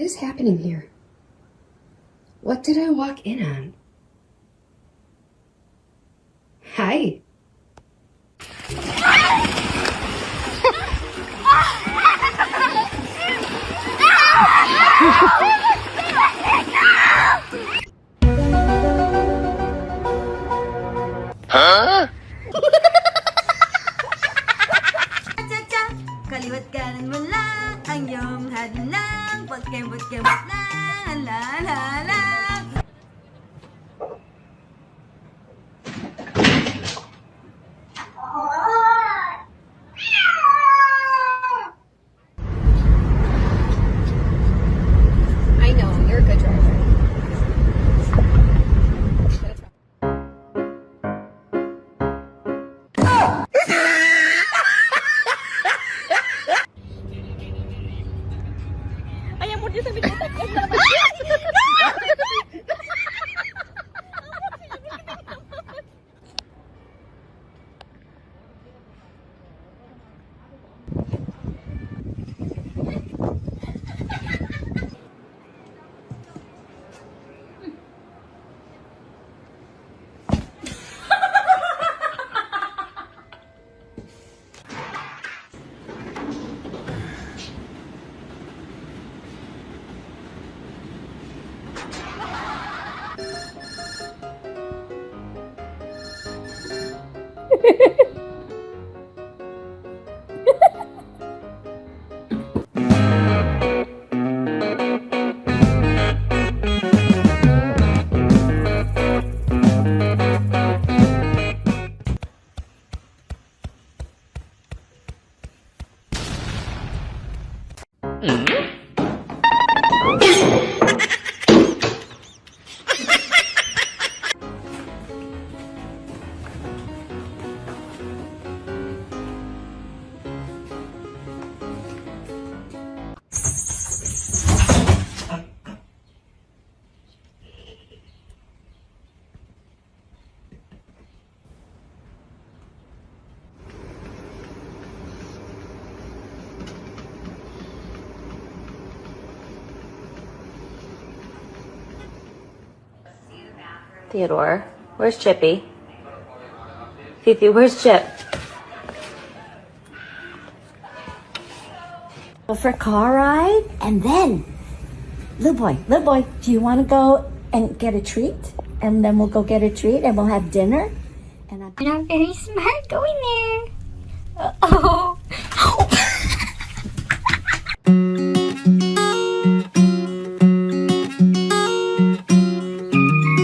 is happening here? What did I walk in on? Hi. Huh? Cha-cha, kaliwat kanan mo lang ang iyong hadlang. Pagkembot-kembot lang, la la la. I know, you're a good driver. Ayan po sa binutak. Theodore, where's Chippy? Fifi, where's Chip? Go for a car ride, and then, little boy, do you want to go and get a treat? And then we'll go get a treat, and we'll have dinner. And And I'm very smart going there.